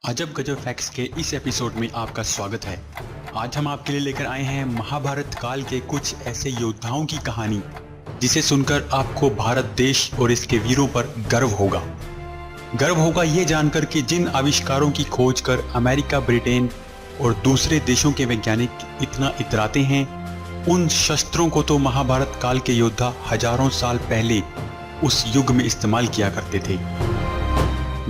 अजब गजब फैक्ट्स के इस एपिसोड में आपका स्वागत है। आज हम आपके लिए लेकर आए हैं महाभारत काल के कुछ ऐसे योद्धाओं की कहानी जिसे सुनकर आपको भारत देश और इसके वीरों पर गर्व होगा। गर्व होगा ये जानकर कि जिन आविष्कारों की खोज कर अमेरिका, ब्रिटेन और दूसरे देशों के वैज्ञानिक इतना इतराते हैं, उन शस्त्रों को तो महाभारत काल के योद्धा हजारों साल पहले उस युग में इस्तेमाल किया करते थे।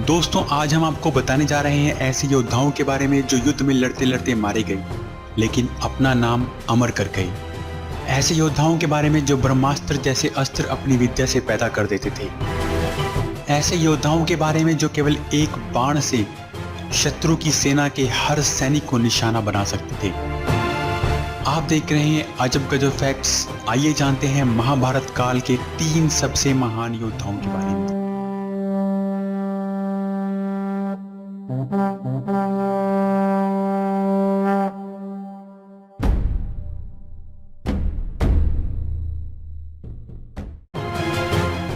दोस्तों, आज हम आपको बताने जा रहे हैं ऐसे योद्धाओं के बारे में जो युद्ध में लड़ते लड़ते मारे गए लेकिन अपना नाम अमर कर गए। ऐसे योद्धाओं के बारे में जो ब्रह्मास्त्र जैसे अस्त्र अपनी विद्या से पैदा कर देते थे। ऐसे योद्धाओं के बारे में जो केवल एक बाण से शत्रु की सेना के हर सैनिक को निशाना बना सकते थे। आप देख रहे हैं अजब गजब फैक्ट्स। आइए जानते हैं महाभारत काल के 3 सबसे महान योद्धाओं के बारे में।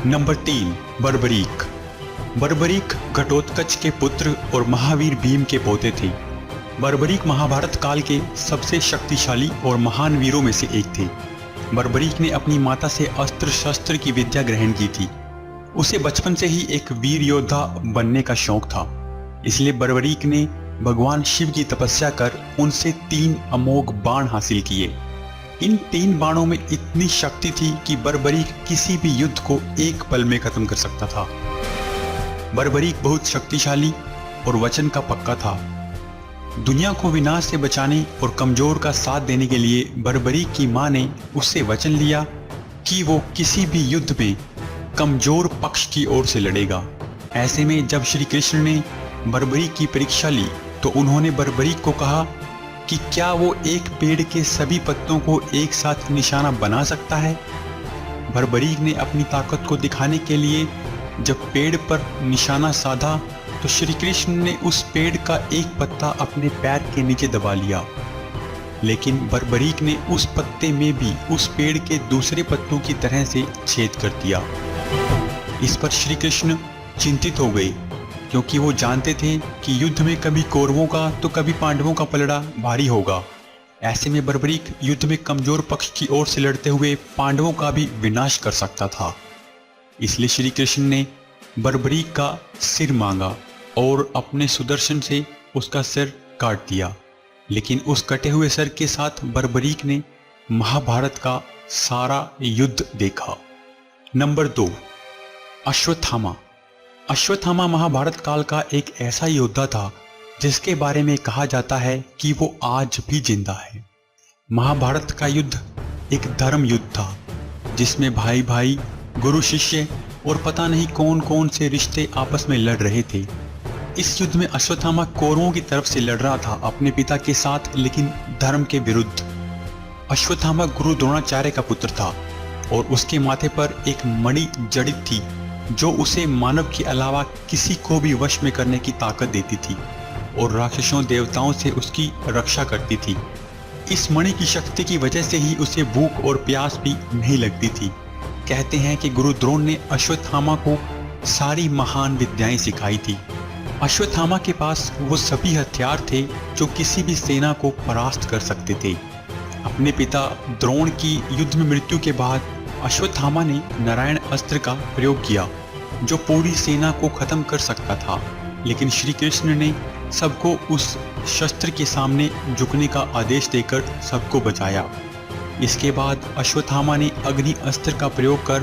नंबर 3, बर्बरीक। बर्बरीक घटोत्कच के पुत्र और महावीर भीम के पोते थे। बर्बरीक महाभारत काल के सबसे शक्तिशाली और महान वीरों में से एक थे। बर्बरीक ने अपनी माता से अस्त्र शस्त्र की विद्या ग्रहण की थी। उसे बचपन से ही एक वीर योद्धा बनने का शौक था, इसलिए बर्बरीक ने भगवान शिव की तपस्या कर उनसे 3 अमोघ बाण हासिल किए। इन 3 बाणों में इतनी शक्ति थी कि बर्बरीक किसी भी युद्ध को एक पल में खत्म कर सकता था। बर्बरीक बहुत शक्तिशाली और वचन का पक्का था। दुनिया को विनाश से बचाने और कमजोर का साथ देने के लिए बर्बरीक की मां ने उससे वचन लिया कि वो किसी भी युद्ध में कमजोर पक्ष की ओर से लड़ेगा। ऐसे में जब श्री कृष्ण ने बर्बरीक की परीक्षा ली तो उन्होंने बर्बरीक को कहा कि क्या वो एक पेड़ के सभी पत्तों को एक साथ निशाना बना सकता है। बर्बरीक ने अपनी ताकत को दिखाने के लिए जब पेड़ पर निशाना साधा तो श्री कृष्ण ने उस पेड़ का एक पत्ता अपने पैर के नीचे दबा लिया, लेकिन बर्बरीक ने उस पत्ते में भी उस पेड़ के दूसरे पत्तों की तरह से छेद कर दिया। इस पर श्री कृष्ण चिंतित हो गए, क्योंकि वो जानते थे कि युद्ध में कभी कौरवों का तो कभी पांडवों का पलड़ा भारी होगा। ऐसे में बर्बरीक युद्ध में कमजोर पक्ष की ओर से लड़ते हुए पांडवों का भी विनाश कर सकता था। इसलिए श्री कृष्ण ने बर्बरीक का सिर मांगा और अपने सुदर्शन से उसका सिर काट दिया। लेकिन उस कटे हुए सिर के साथ बर्बरीक ने महाभारत का सारा युद्ध देखा। नंबर 2, अश्वत्थामा। अश्वत्थामा महाभारत काल का एक ऐसा योद्धा था जिसके बारे में कहा जाता है कि वो आज भी जिंदा है। महाभारत का युद्ध एक धर्म युद्ध था जिसमें भाई भाई, गुरु शिष्य और पता नहीं कौन कौन से रिश्ते आपस में लड़ रहे थे। इस युद्ध में अश्वत्थामा कौरवों की तरफ से लड़ रहा था अपने पिता के साथ, लेकिन धर्म के विरुद्ध। अश्वत्थामा गुरु द्रोणाचार्य का पुत्र था और उसके माथे पर एक मणि जड़ित थी जो उसे मानव के अलावा किसी को भी वश में करने की ताकत देती थी और राक्षसों देवताओं से उसकी रक्षा करती थी। इस मणि की शक्ति की वजह से ही उसे भूख और प्यास भी नहीं लगती थी। कहते हैं कि गुरु द्रोण ने अश्वत्थामा को सारी महान विद्याएं सिखाई थी। अश्वत्थामा के पास वो सभी हथियार थे जो किसी भी सेना को परास्त कर सकते थे। अपने पिता द्रोण की युद्ध में मृत्यु के बाद अश्वत्थामा ने नारायण अस्त्र का प्रयोग किया जो पूरी सेना को खत्म कर सकता था, लेकिन श्री कृष्ण ने सबको उस शस्त्र के सामने झुकने का आदेश देकर सबको बचाया। इसके बाद अश्वत्थामा ने अग्नि अस्त्र का प्रयोग कर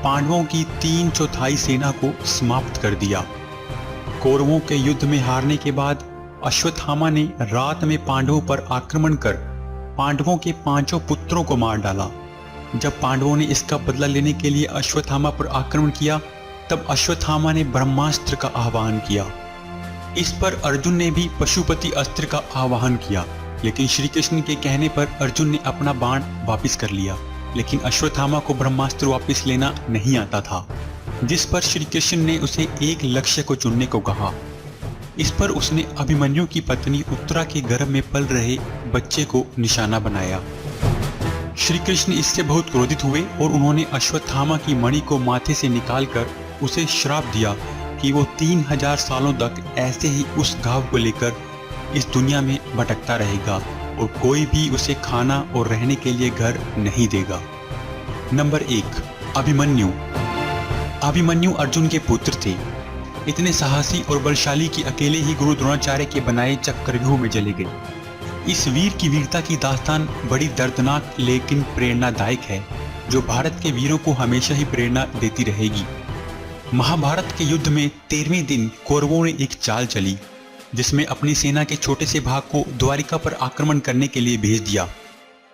पांडवों की 3/4 सेना को समाप्त कर दिया। कौरवों के युद्ध में हारने के बाद अश्वत्थामा ने रात में पांडवों पर आक्रमण कर पांडवों के 5 पुत्रों को मार डाला। जब पांडवों ने इसका बदला लेने के लिए अश्वत्थामा पर आक्रमण किया तब अश्वत्थामा ने ब्रह्मास्त्र का आह्वान किया। इस पर अर्जुन ने भी पशुपति अस्त्र का आह्वान किया, लेकिन श्री कृष्ण के कहने पर अर्जुन ने अपना बाण वापस कर लिया, लेकिन अश्वत्थामा को ब्रह्मास्त्र वापस लेना नहीं आता था, जिस पर श्री कृष्ण ने उसे एक लक्ष्य को चुनने को कहा। इस पर उसने अभिमन्यु की पत्नी उत्तरा के गर्भ में पल रहे बच्चे को निशाना बनाया। श्री कृष्ण इससे बहुत क्रोधित हुए और उन्होंने अश्वत्थामा की मणि को माथे से निकालकर उसे श्राप दिया कि कि वो 3000 सालों तक ऐसे ही उस घाव को लेकर इस दुनिया में भटकता रहेगा और कोई भी उसे खाना और रहने के लिए घर नहीं देगा। नंबर 1, अभिमन्यु। अभिमन्यु अर्जुन के पुत्र थे। इतने साहसी और बलशाली कि अकेले ही गुरु द्रोणाचार्य के बनाए चक्रव्यूह में चले गए। इस वीर की वीरता की दास्तान बड़ी दर्दनाक लेकिन प्रेरणादायक है, जो भारत के वीरों को हमेशा ही प्रेरणा देती रहेगी। महाभारत के युद्ध में 13वें दिन कौरवों ने एक चाल चली, जिसमें अपनी सेना के छोटे से भाग को द्वारिका पर आक्रमण करने के लिए भेज दिया,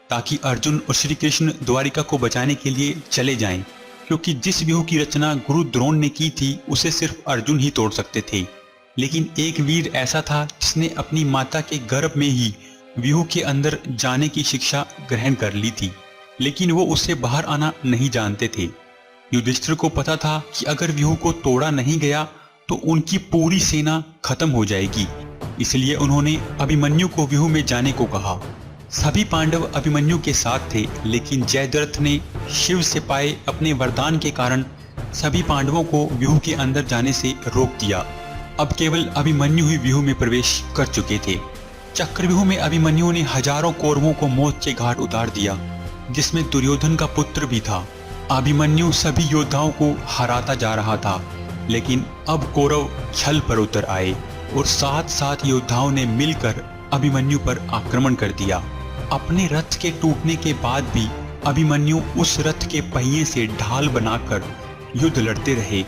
ताकि अर्जुन और श्री कृष्ण द्वारिका को बचाने के लिए चले जाएं, क्योंकि जिस व्यूह की रचना गुरु द्रोण ने की थी उसे सिर्फ अर्जुन ही तोड़ सकते थे। लेकिन एक वीर ऐसा था जिसने अपनी माता के गर्भ में ही व्यूह के अंदर जाने की शिक्षा ग्रहण कर ली थी, लेकिन वो उससे बाहर आना नहीं जानते थे। युधिष्ठिर को पता था कि अगर व्यूह को तोड़ा नहीं गया तो उनकी पूरी सेना खत्म हो जाएगी, इसलिए उन्होंने अभिमन्यु को व्यूह में जाने को कहा। सभी पांडव अभिमन्यु के साथ थे, लेकिन जयद्रथ ने शिव से पाए अपने वरदान के कारण सभी पांडवों को व्यूह के अंदर जाने से रोक दिया। अब केवल अभिमन्यु ही व्यूह में प्रवेश कर चुके थे। चक्रव्यूह में अभिमन्यु ने हजारों कौरवों को मौत के घाट उतार दिया, जिसमें दुर्योधन का पुत्र भी था। अभिमन्यु सभी योद्धाओं को हराता जा रहा था, लेकिन अब कौरव छल पर उतर आए और 7 योद्धाओं ने मिलकर अभिमन्यु पर आक्रमण कर दिया। अपने रथ के टूटने के बाद भी अभिमन्यु उस रथ के पहिए से ढाल बनाकर युद्ध लड़ते रहे,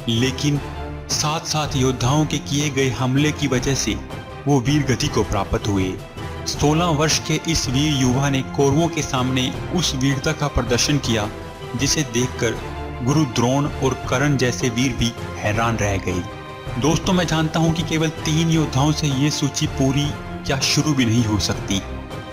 लेकिन 7 योद्धाओं के किए गए हमले की वजह से वो वीर गति को प्राप्त हुए। 16 वर्ष के इस वीर युवा ने कौरवों के सामने उस वीरता का प्रदर्शन किया, जिसे देखकर गुरु द्रोण और कर्ण जैसे वीर भी हैरान रह गए। दोस्तों, मैं जानता हूं कि केवल 3 योद्धाओं से ये सूची पूरी या शुरू भी नहीं हो सकती।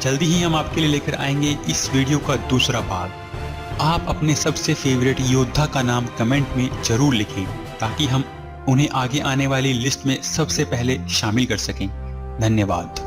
जल्दी ही हम आपके लिए लेकर आएंगे इस वीडियो का दूसरा भाग। आप अपने सबसे फेवरेट योद्धा का नाम कमेंट में जरूर लिखें, ताकि हम उन्हें आगे आने वाली लिस्ट में सबसे पहले शामिल कर सकें। धन्यवाद।